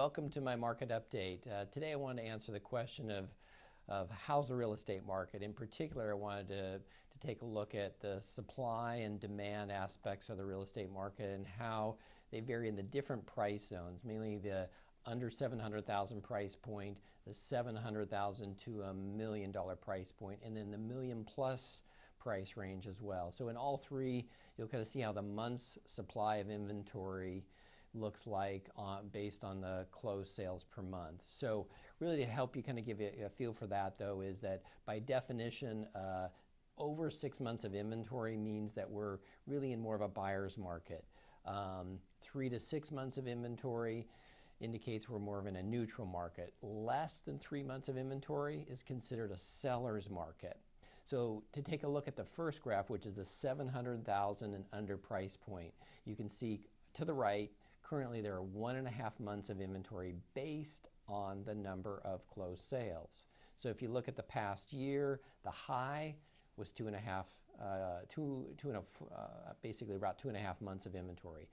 welcome to my market update. Today I wanted to answer the question of how's the real estate market. In particular, I wanted to take a look at the supply and demand aspects of the real estate market and how they vary in the different price zones, mainly the under $700,000 price point, the $700,000 to $1 million price point, and then the $1 million plus price range as well. So in all three, you'll kind of see how the month's supply of inventory looks like based on the closed sales per month. So really to help you kind of give you a feel for that though is that by definition over 6 months of inventory means that we're really in more of a buyer's market. 3 to 6 months of inventory indicates we're more of in a neutral market. Less than 3 months of inventory is considered a seller's market. So to take a look at the first graph, which is the $700,000 and under price point, you can see to the right, currently there are 1.5 months of inventory based on the number of closed sales. So if you look at the past year, the high was basically about 2.5 months of inventory.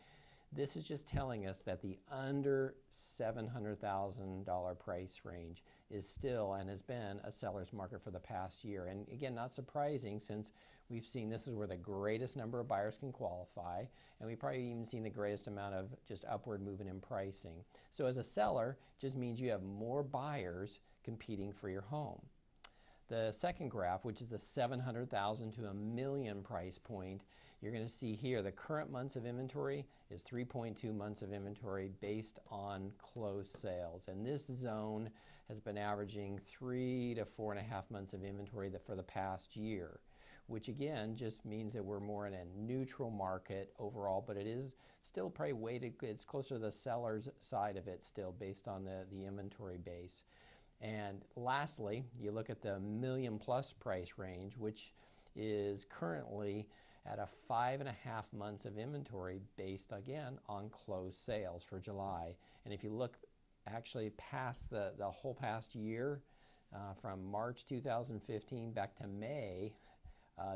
This is just telling us that the under $700,000 price range is still and has been a seller's market for the past year. And again, not surprising since we've seen this is where the greatest number of buyers can qualify, and we've probably even seen the greatest amount of just upward movement in pricing. So as a seller, it just means you have more buyers competing for your home. The second graph, which is the $700,000 to $1 million price point, you're going to see here the current months of inventory is 3.2 months of inventory based on closed sales. And this zone has been averaging 3 to 4.5 months of inventory for the past year, which again just means that we're more in a neutral market overall, but it is still probably weighted, it's closer to the seller's side of it still based on the inventory base. And lastly, you look at the $1 million plus price range, which is currently at a 5.5 months of inventory based again on closed sales for July. And if you look actually past the whole past year, from March 2015 back to May,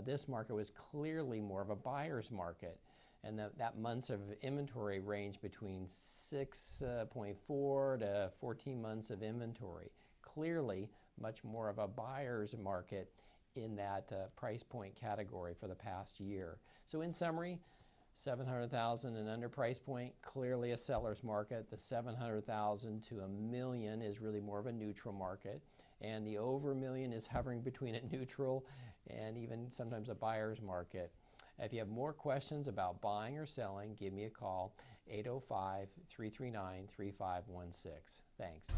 this market was clearly more of a buyer's market. And that months of inventory range between 6.4 to 14 months of inventory. Clearly much more of a buyer's market in that price point category for the past year. So in summary, 700,000 and under price point, clearly a seller's market. The 700,000 to $1 million is really more of a neutral market. And the over $1 million is hovering between a neutral and even sometimes a buyer's market. If you have more questions about buying or selling, give me a call, 805-339-3516. Thanks.